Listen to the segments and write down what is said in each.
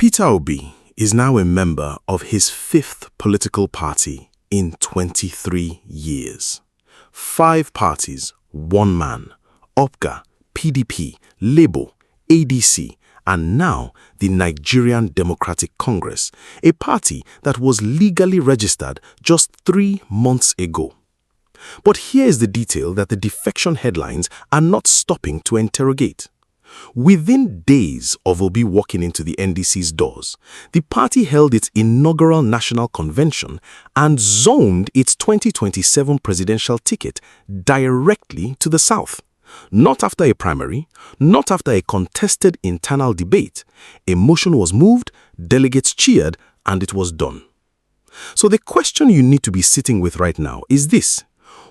Peter Obi is now a member of his fifth political party in 23 years. 5 parties, 1 man: OPGA, PDP, Labour, ADC, and now the Nigerian Democratic Congress, a party that was legally registered just 3 months ago. But here is the detail that the defection headlines are not stopping to interrogate. Within days of Obi walking into the NDC's doors, the party held its inaugural national convention and zoned its 2027 presidential ticket directly to the south. Not after a primary, not after a contested internal debate. A motion was moved, delegates cheered, and it was done. So the question you need to be sitting with right now is this: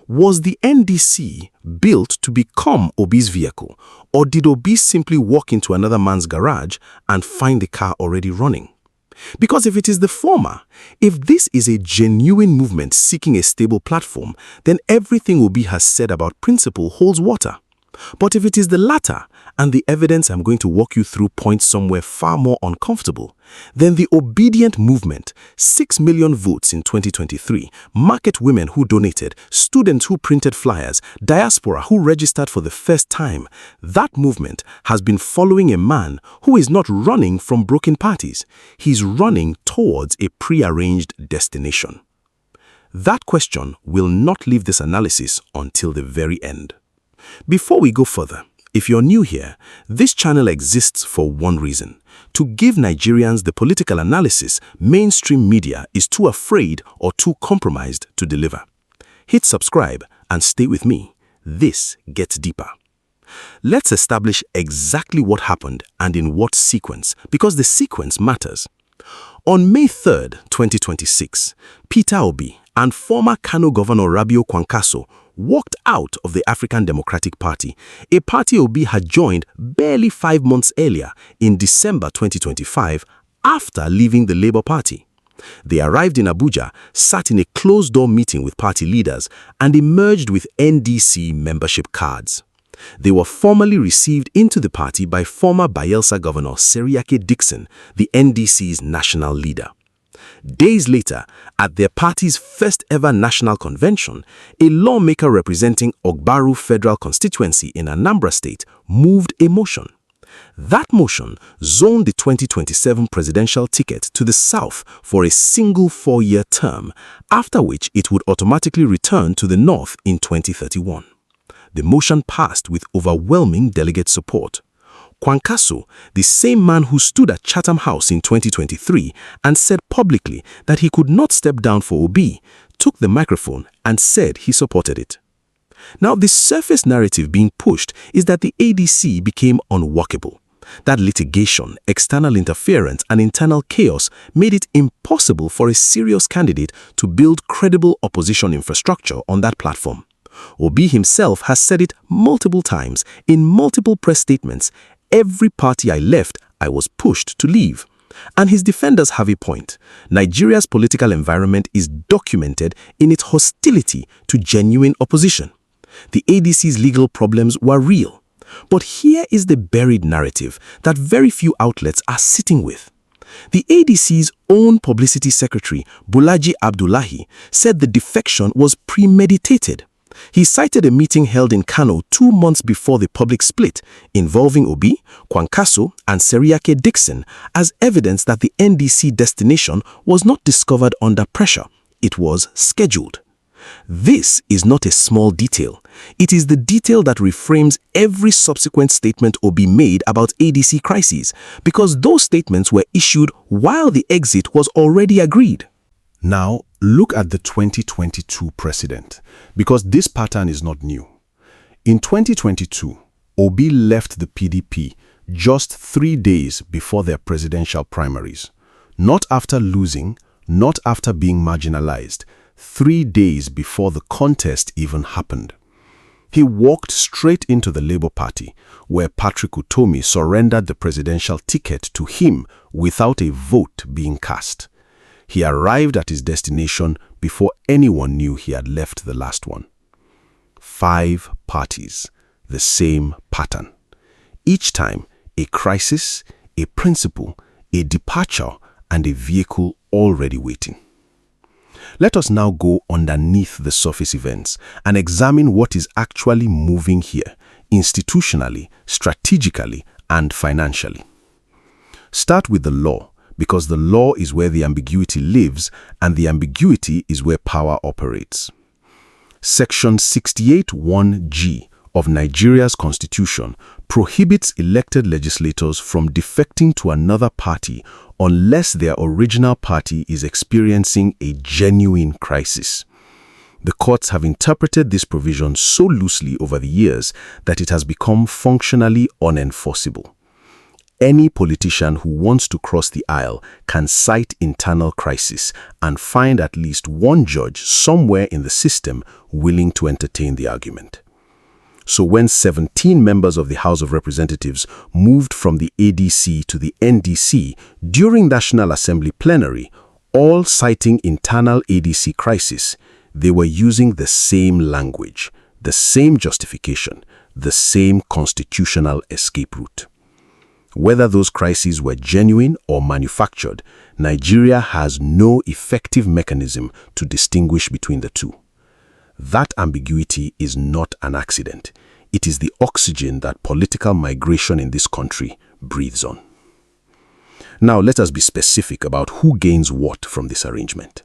was the NDC built to become Obi's vehicle, or did Obi simply walk into another man's garage and find the car already running? Because if it is the former, if this is a genuine movement seeking a stable platform, then everything Obi has said about principle holds water. But if it is the latter, and the evidence I'm going to walk you through points somewhere far more uncomfortable, then the Obidient movement, 6 million votes in 2023, market women who donated, students who printed flyers, diaspora who registered for the first time, that movement has been following a man who is not running from broken parties. He's running towards a prearranged destination. That question will not leave this analysis until the very end. Before we go further, if you're new here, this channel exists for one reason: to give Nigerians the political analysis mainstream media is too afraid or too compromised to deliver. Hit subscribe and stay with me. This gets deeper. Let's establish exactly what happened and in what sequence, because the sequence matters. On May 3rd, 2026, Peter Obi and former Kano Governor Kwankwaso walked out of the African Democratic Party, a party Obi had joined barely 5 months earlier in December 2025 after leaving the Labour Party. They arrived in Abuja, sat in a closed-door meeting with party leaders, and emerged with NDC membership cards. They were formally received into the party by former Bayelsa Governor Seriake Dickson, the NDC's national leader. Days later, at their party's first ever national convention, a lawmaker representing Ogbaru Federal Constituency in Anambra State moved a motion. That motion zoned the 2027 presidential ticket to the south for a single 4-year term, after which it would automatically return to the north in 2031. The motion passed with overwhelming delegate support. Kwankwaso, the same man who stood at Chatham House in 2023 and said publicly that he could not step down for Obi, took the microphone and said he supported it. Now, the surface narrative being pushed is that the ADC became unworkable. That litigation, external interference, and internal chaos made it impossible for a serious candidate to build credible opposition infrastructure on that platform. Obi himself has said it multiple times in multiple press statements: every party I left, I was pushed to leave. And his defenders have a point. Nigeria's political environment is documented in its hostility to genuine opposition. The ADC's legal problems were real. But here is the buried narrative that very few outlets are sitting with. The ADC's own publicity secretary, Bulaji Abdullahi, said the defection was premeditated. He cited a meeting held in Kano 2 months before the public split, involving Obi, Kwankwaso, and Seriake Dickson, as evidence that the NDC destination was not discovered under pressure. It was scheduled. This is not a small detail. It is the detail that reframes every subsequent statement Obi made about ADC crises, because those statements were issued while the exit was already agreed. Now, look at the 2022 precedent, because this pattern is not new. In 2022, Obi left the PDP just 3 days before their presidential primaries. Not after losing, not after being marginalized, 3 days before the contest even happened. He walked straight into the Labour Party, where Patrick Utomi surrendered the presidential ticket to him without a vote being cast. He arrived at his destination before anyone knew he had left the last one. 5 parties, the same pattern. Each time, a crisis, a principle, a departure, and a vehicle already waiting. Let us now go underneath the surface events and examine what is actually moving here, institutionally, strategically, and financially. Start with the law, because the law is where the ambiguity lives, and the ambiguity is where power operates. Section 68(1)(g) of Nigeria's constitution prohibits elected legislators from defecting to another party unless their original party is experiencing a genuine crisis. The courts have interpreted this provision so loosely over the years that it has become functionally unenforceable. Any politician who wants to cross the aisle can cite internal crisis and find at least one judge somewhere in the system willing to entertain the argument. So when 17 members of the House of Representatives moved from the ADC to the NDC during National Assembly plenary, all citing internal ADC crisis, they were using the same language, the same justification, the same constitutional escape route. Whether those crises were genuine or manufactured, Nigeria has no effective mechanism to distinguish between the two. That ambiguity is not an accident. It is the oxygen that political migration in this country breathes on. Now let us be specific about who gains what from this arrangement.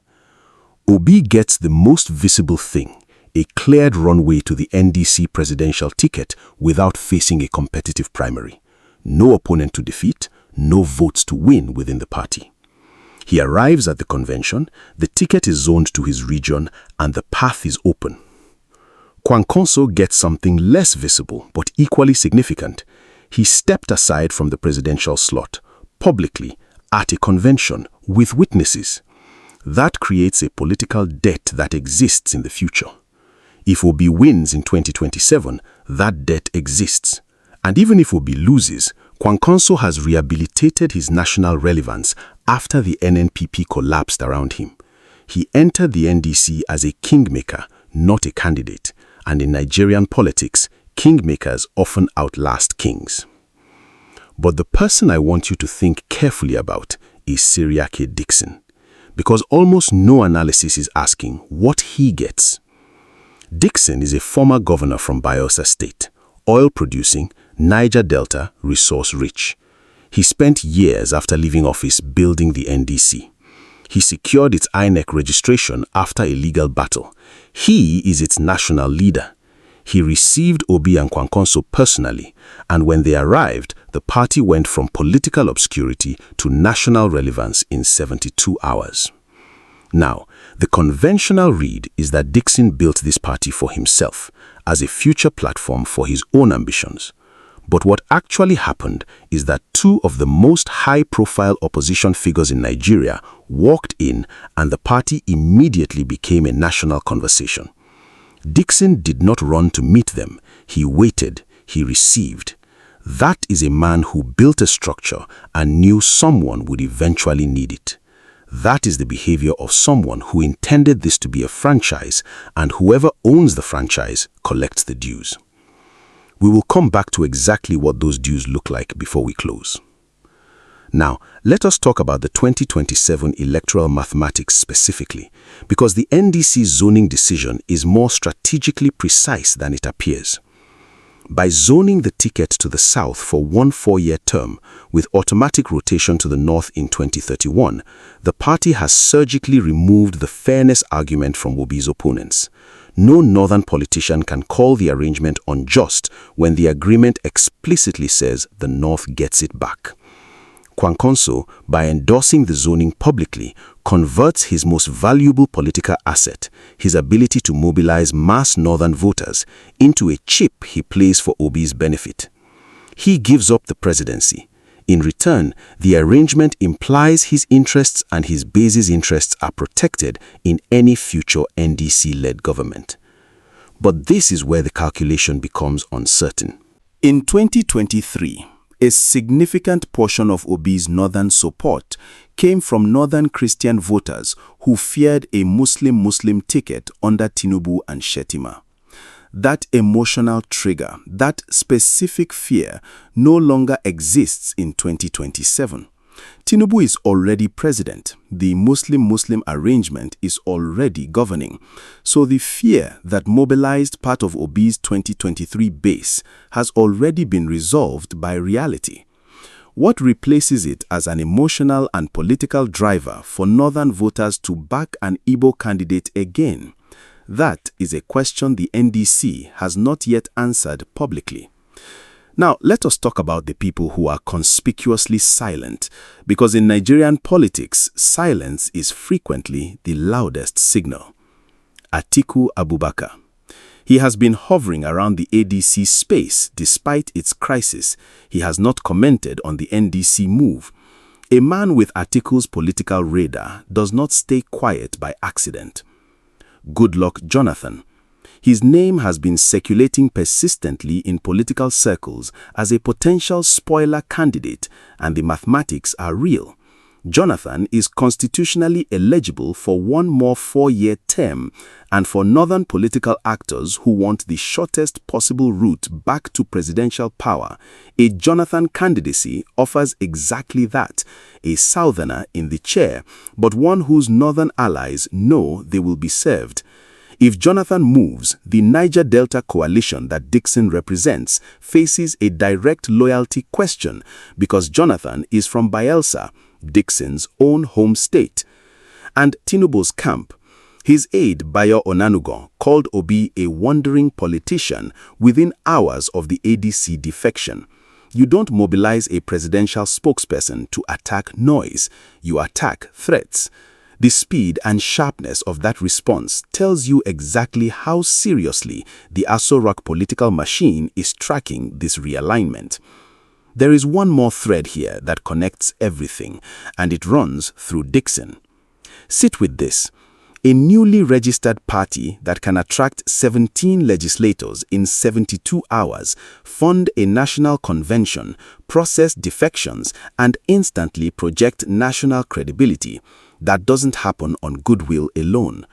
Obi gets the most visible thing, a cleared runway to the NDC presidential ticket without facing a competitive primary. No opponent to defeat, no votes to win within the party. He arrives at the convention, the ticket is zoned to his region, and the path is open. Kwankwaso gets something less visible but equally significant. He stepped aside from the presidential slot, publicly, at a convention, with witnesses. That creates a political debt that exists in the future. If Obi wins in 2027, that debt exists. And even if Obi loses, Kwankwaso has rehabilitated his national relevance after the NNPP collapsed around him. He entered the NDC as a kingmaker, not a candidate, and in Nigerian politics, kingmakers often outlast kings. But the person I want you to think carefully about is Seriake Dickson, because almost no analysis is asking what he gets. Dickson is a former governor from Bayelsa State, oil-producing, Niger Delta, resource-rich. He spent years after leaving office building the NDC. He secured its INEC registration after a legal battle. He is its national leader. He received Obi and Kwankwaso personally, and when they arrived, the party went from political obscurity to national relevance in 72 hours. Now, the conventional read is that Dickson built this party for himself, as a future platform for his own ambitions. But what actually happened is that two of the most high-profile opposition figures in Nigeria walked in, and the party immediately became a national conversation. Dickson did not run to meet them. He waited. He received. That is a man who built a structure and knew someone would eventually need it. That is the behavior of someone who intended this to be a franchise, and whoever owns the franchise collects the dues. We will come back to exactly what those dues look like before we close. Now, let us talk about the 2027 electoral mathematics specifically, because the NDC zoning decision is more strategically precise than it appears. By zoning the ticket to the south for one 4-year term, with automatic rotation to the north in 2031, the party has surgically removed the fairness argument from Obi's opponents. No northern politician can call the arrangement unjust when the agreement explicitly says the north gets it back. Kwankwaso, by endorsing the zoning publicly, converts his most valuable political asset, his ability to mobilize mass northern voters, into a chip he plays for Obi's benefit. He gives up the presidency. In return, the arrangement implies his interests and his base's interests are protected in any future NDC-led government. But this is where the calculation becomes uncertain. In 2023, a significant portion of Obi's northern support came from northern Christian voters who feared a Muslim-Muslim ticket under Tinubu and Shettima. That emotional trigger, that specific fear, no longer exists in 2027. Tinubu is already president. The Muslim-Muslim arrangement is already governing. So the fear that mobilized part of Obi's 2023 base has already been resolved by reality. What replaces it as an emotional and political driver for northern voters to back an Igbo candidate again? That is a question the NDC has not yet answered publicly. Now, let us talk about the people who are conspicuously silent, because in Nigerian politics, silence is frequently the loudest signal. Atiku Abubakar. He has been hovering around the ADC space despite its crisis. He has not commented on the NDC move. A man with Atiku's political radar does not stay quiet by accident. Goodluck Jonathan. His name has been circulating persistently in political circles as a potential spoiler candidate, and the mathematics are real. Jonathan is constitutionally eligible for one more 4-year term, and for northern political actors who want the shortest possible route back to presidential power, a Jonathan candidacy offers exactly that, a southerner in the chair, but one whose northern allies know they will be served. If Jonathan moves, the Niger Delta coalition that Dickson represents faces a direct loyalty question because Jonathan is from Bayelsa, Dickson's own home state. And Tinubu's camp, his aide Bayo Onanugan called Obi a wandering politician within hours of the ADC defection. You don't mobilize a presidential spokesperson to attack noise, you attack threats. The speed and sharpness of that response tells you exactly how seriously the Aso Rock political machine is tracking this realignment. There is one more thread here that connects everything, and it runs through Dickson. Sit with this. A newly registered party that can attract 17 legislators in 72 hours, fund a national convention, process defections, and instantly project national credibility. That doesn't happen on goodwill alone.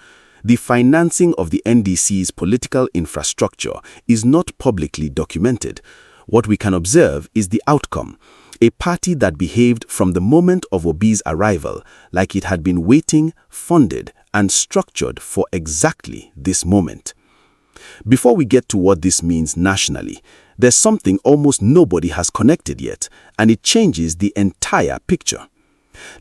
The financing of the NDC's political infrastructure is not publicly documented. What we can observe is the outcome. A party that behaved from the moment of Obi's arrival like it had been waiting, funded, and structured for exactly this moment. Before we get to what this means nationally, there's something almost nobody has connected yet, and it changes the entire picture.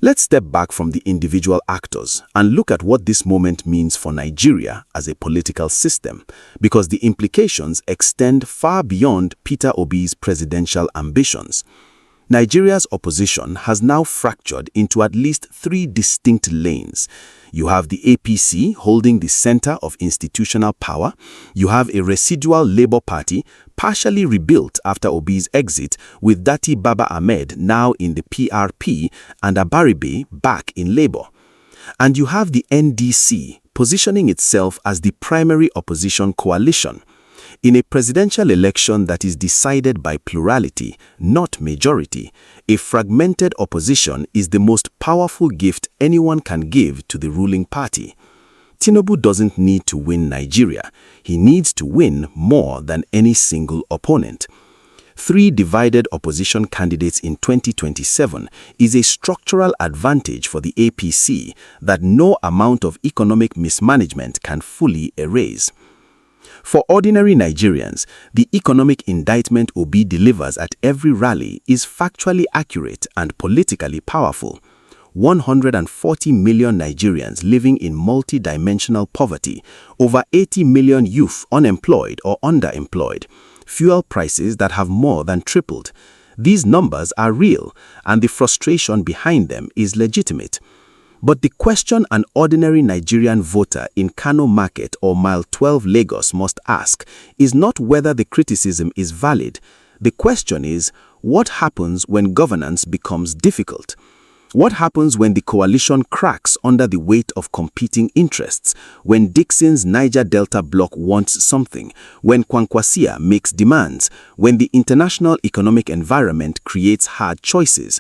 Let's step back from the individual actors and look at what this moment means for Nigeria as a political system, because the implications extend far beyond Peter Obi's presidential ambitions. Nigeria's opposition has now fractured into at least 3 distinct lanes. You have the APC holding the center of institutional power. You have a residual Labour Party, partially rebuilt after Obi's exit, with Dati Baba Ahmed now in the PRP and Abaribe back in Labour. And you have the NDC positioning itself as the primary opposition coalition. In a presidential election that is decided by plurality, not majority, a fragmented opposition is the most powerful gift anyone can give to the ruling party. Tinubu doesn't need to win Nigeria. He needs to win more than any single opponent. 3 divided opposition candidates in 2027 is a structural advantage for the APC that no amount of economic mismanagement can fully erase. For ordinary Nigerians, the economic indictment Obi delivers at every rally is factually accurate and politically powerful. 140 million Nigerians living in multi-dimensional poverty, over 80 million youth unemployed or underemployed, fuel prices that have more than tripled. These numbers are real, and the frustration behind them is legitimate. But the question an ordinary Nigerian voter in Kano Market or Mile 12 Lagos must ask is not whether the criticism is valid. The question is, what happens when governance becomes difficult? What happens when the coalition cracks under the weight of competing interests, when Dickson's Niger Delta bloc wants something, when Kwankwaso makes demands, when the international economic environment creates hard choices?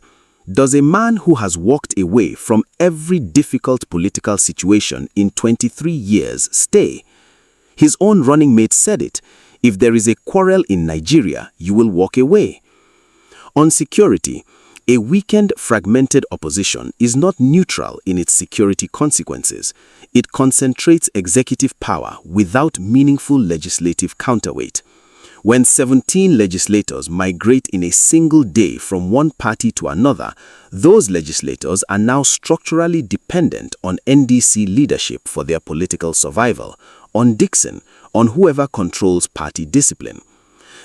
Does a man who has walked away from every difficult political situation in 23 years stay? His own running mate said it, if there is a quarrel in Nigeria, you will walk away. On security, A weakened, fragmented opposition is not neutral in its security consequences. It concentrates executive power without meaningful legislative counterweight. When 17 legislators migrate in a single day from one party to another, those legislators are now structurally dependent on NDC leadership for their political survival, on Dickson, on whoever controls party discipline.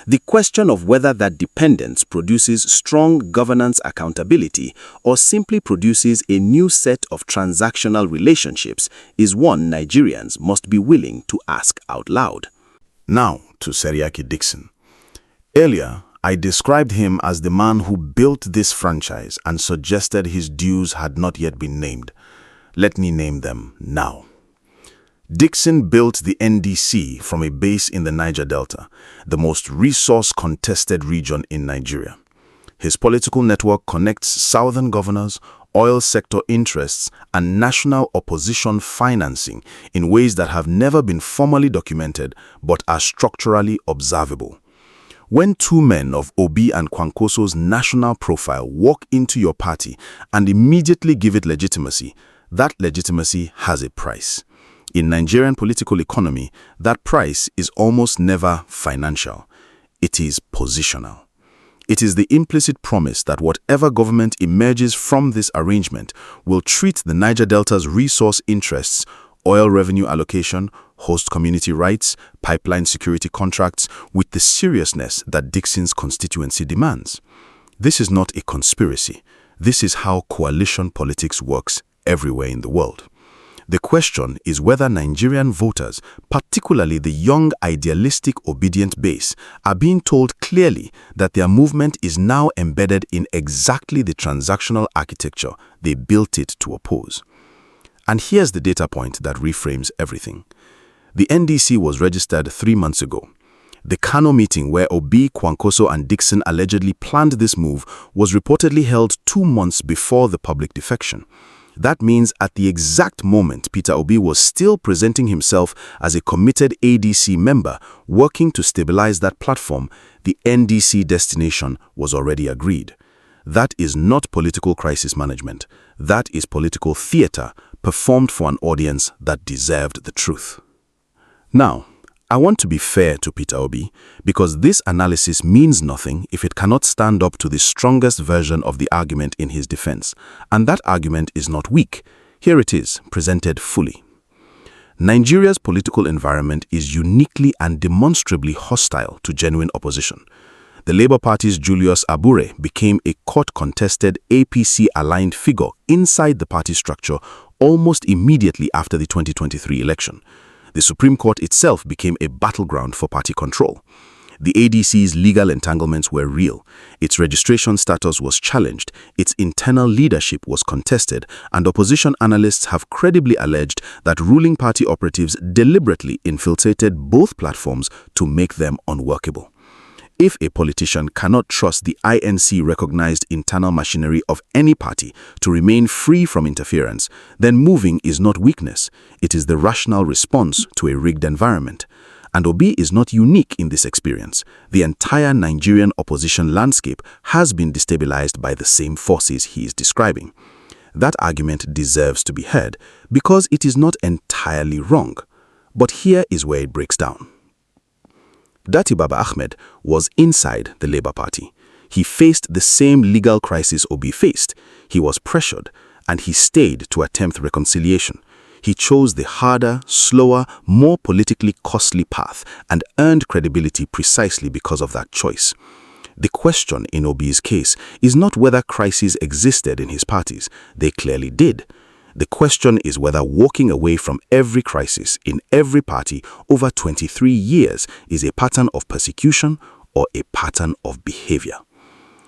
The question of whether that dependence produces strong governance accountability or simply produces a new set of transactional relationships is one Nigerians must be willing to ask out loud. Now to Seriake Dickson. Earlier, I described him as the man who built this franchise and suggested his dues had not yet been named. Let me name them now. Dickson built the NDC from a base in the Niger Delta, the most resource-contested region in Nigeria. His political network connects southern governors, oil sector interests, and national opposition financing in ways that have never been formally documented but are structurally observable. When two men of Obi and Kwankwaso's national profile walk into your party and immediately give it legitimacy, that legitimacy has a price. In Nigerian political economy, that price is almost never financial. It is positional. It is the implicit promise that whatever government emerges from this arrangement will treat the Niger Delta's resource interests, oil revenue allocation, host community rights, pipeline security contracts, with the seriousness that Dickson's constituency demands. This is not a conspiracy. This is how coalition politics works everywhere in the world. The question is whether Nigerian voters, particularly the young idealistic Obidient base, are being told clearly that their movement is now embedded in exactly the transactional architecture they built it to oppose. And here's the data point that reframes everything. The NDC was registered 3 months ago. The Kano meeting where Obi, Kwankwaso and Dickson allegedly planned this move was reportedly held 2 months before the public defection. That means at the exact moment Peter Obi was still presenting himself as a committed ADC member working to stabilize that platform, the NDC destination was already agreed. That is not political crisis management. That is political theater performed for an audience that deserved the truth. Now, I want to be fair to Peter Obi because this analysis means nothing if it cannot stand up to the strongest version of the argument in his defense. And that argument is not weak. Here it is, presented fully. Nigeria's political environment is uniquely and demonstrably hostile to genuine opposition. The Labour Party's Julius Abure became a court-contested APC-aligned figure inside the party structure almost immediately after the 2023 election. The Supreme Court itself became a battleground for party control. The ADC's legal entanglements were real. Its registration status was challenged, its internal leadership was contested, and opposition analysts have credibly alleged that ruling party operatives deliberately infiltrated both platforms to make them unworkable. If a politician cannot trust the INC-recognized internal machinery of any party to remain free from interference, then moving is not weakness. It is the rational response to a rigged environment. And Obi is not unique in this experience. The entire Nigerian opposition landscape has been destabilized by the same forces he is describing. That argument deserves to be heard because it is not entirely wrong. But here is where it breaks down. Dati Baba Ahmed was inside the Labour Party. He faced the same legal crisis Obi faced. He was pressured, and he stayed to attempt reconciliation. He chose the harder, slower, more politically costly path and earned credibility precisely because of that choice. The question in Obi's case is not whether crises existed in his parties. They clearly did. The question is whether walking away from every crisis in every party over 23 years is a pattern of persecution or a pattern of behavior.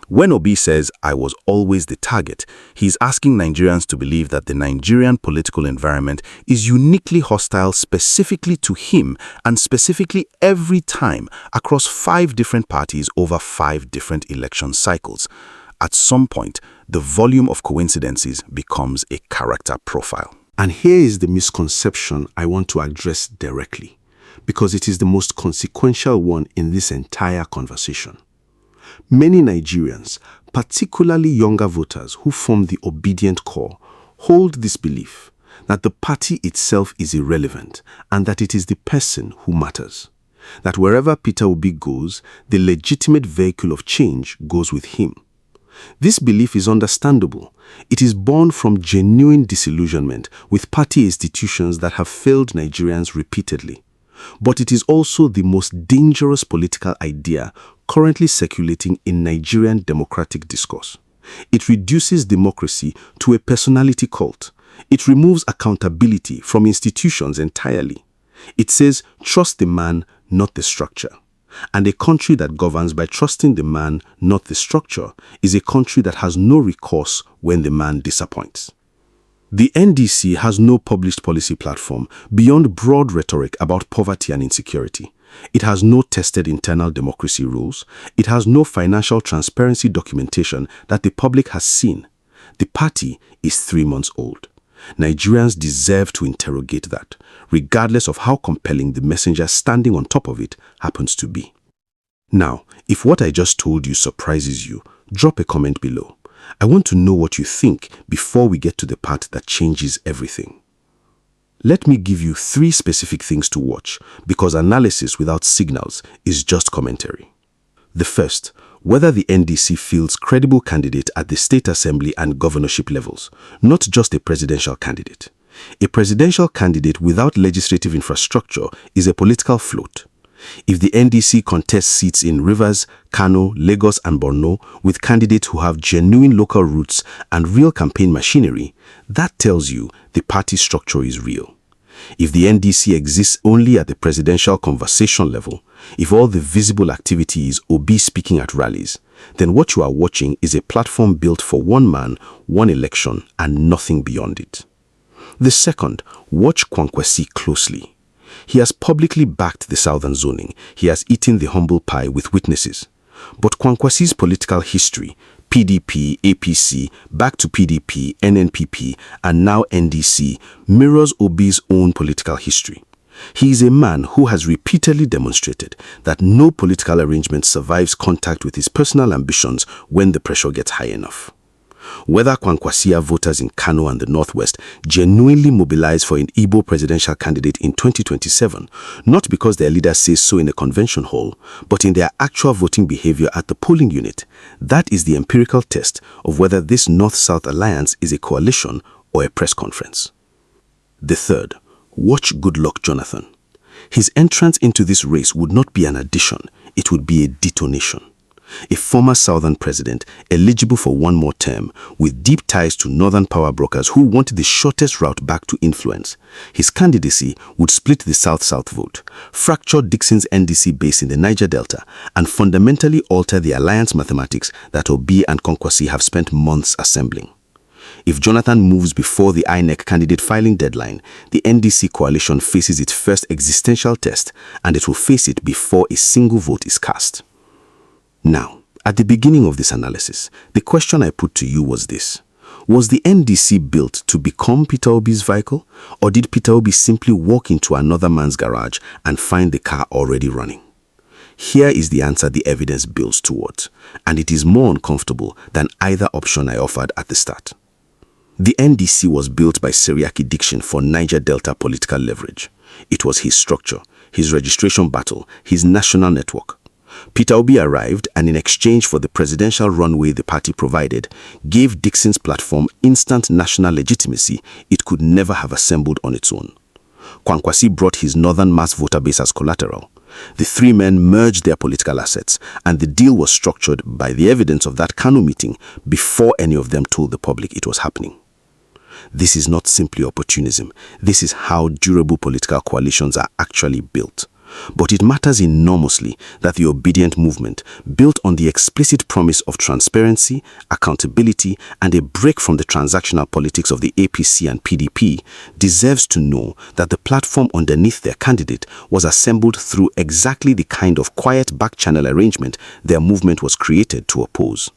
When Obi says, "I was always the target," he's asking Nigerians to believe that the Nigerian political environment is uniquely hostile specifically to him and specifically every time across 5 different parties over 5 different election cycles. At some point, the volume of coincidences becomes a character profile. And here is the misconception I want to address directly, because it is the most consequential one in this entire conversation. Many Nigerians, particularly younger voters who form the Obidient core, hold this belief that the party itself is irrelevant and that it is the person who matters. That wherever Peter Obi goes, the legitimate vehicle of change goes with him. This belief is understandable. It is born from genuine disillusionment with party institutions that have failed Nigerians repeatedly. But it is also the most dangerous political idea currently circulating in Nigerian democratic discourse. It reduces democracy to a personality cult. It removes accountability from institutions entirely. It says, trust the man, not the structure. And a country that governs by trusting the man, not the structure, is a country that has no recourse when the man disappoints. The NDC has no published policy platform beyond broad rhetoric about poverty and insecurity. It has no tested internal democracy rules. It has no financial transparency documentation that the public has seen. The party is 3 months old. Nigerians deserve to interrogate that, regardless of how compelling the messenger standing on top of it happens to be. Now, if what I just told you surprises you, drop a comment below. I want to know what you think before we get to the part that changes everything. Let me give you 3 specific things to watch, because analysis without signals is just commentary. The first, whether the NDC fields credible candidate at the state assembly and governorship levels, not just a presidential candidate. A presidential candidate without legislative infrastructure is a political float. If the NDC contests seats in Rivers, Kano, Lagos and Borno with candidates who have genuine local roots and real campaign machinery, that tells you the party structure is real. If the NDC exists only at the presidential conversation level, if all the visible activity is Obi speaking at rallies, then what you are watching is a platform built for one man, one election, and nothing beyond it. The second, watch Kwankwaso closely. He has publicly backed the southern zoning. He has eaten the humble pie with witnesses. But Kwankwaso's political history, PDP, APC, back to PDP, NNPP, and now NDC, mirrors Obi's own political history. He is a man who has repeatedly demonstrated that no political arrangement survives contact with his personal ambitions when the pressure gets high enough. Whether Kwankwaso voters in Kano and the Northwest genuinely mobilize for an Igbo presidential candidate in 2027, not because their leader says so in a convention hall, but in their actual voting behavior at the polling unit, that is the empirical test of whether this North-South alliance is a coalition or a press conference. The third, watch Goodluck Jonathan. His entrance into this race would not be an addition, it would be a detonation. A former southern president, eligible for one more term, with deep ties to northern power brokers who wanted the shortest route back to influence. His candidacy would split the South-South vote, fracture Dickson's NDC base in the Niger Delta, and fundamentally alter the alliance mathematics that Obi and Kwankwaso have spent months assembling. If Jonathan moves before the INEC candidate filing deadline, the NDC coalition faces its first existential test, and it will face it before a single vote is cast. Now, at the beginning of this analysis, the question I put to you was this. Was the NDC built to become Peter Obi's vehicle, or did Peter Obi simply walk into another man's garage and find the car already running? Here is the answer the evidence builds towards, and it is more uncomfortable than either option I offered at the start. The NDC was built by Seriake Dickson for Niger Delta political leverage. It was his structure, his registration battle, his national network. Peter Obi arrived and in exchange for the presidential runway the party provided, gave Dickson's platform instant national legitimacy it could never have assembled on its own. Kwankwaso brought his northern mass voter base as collateral. The 3 men merged their political assets, and the deal was structured by the evidence of that Kano meeting before any of them told the public it was happening. This is not simply opportunism. This is how durable political coalitions are actually built. But it matters enormously that the Obidient movement, built on the explicit promise of transparency, accountability, and a break from the transactional politics of the APC and PDP, deserves to know that the platform underneath their candidate was assembled through exactly the kind of quiet back-channel arrangement their movement was created to oppose.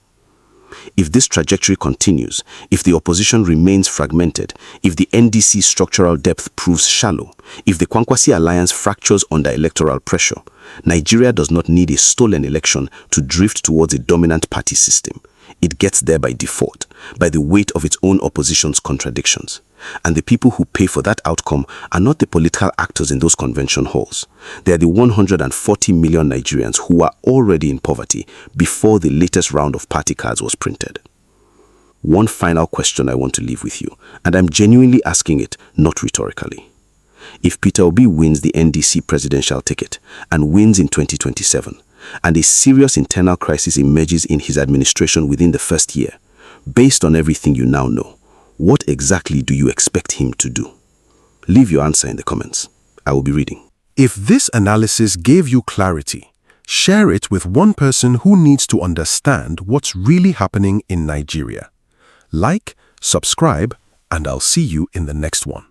If this trajectory continues, if the opposition remains fragmented, if the NDC structural depth proves shallow, if the Kwankwaso alliance fractures under electoral pressure, Nigeria does not need a stolen election to drift towards a dominant party system. It gets there by default, by the weight of its own opposition's contradictions. And the people who pay for that outcome are not the political actors in those convention halls. They are the 140 million Nigerians who are already in poverty before the latest round of party cards was printed. One final question I want to leave with you, and I'm genuinely asking it, not rhetorically. If Peter Obi wins the NDC presidential ticket and wins in 2027, and a serious internal crisis emerges in his administration within the first year, based on everything you now know, what exactly do you expect him to do? Leave your answer in the comments. I will be reading. If this analysis gave you clarity, share it with one person who needs to understand what's really happening in Nigeria. Like, subscribe, and I'll see you in the next one.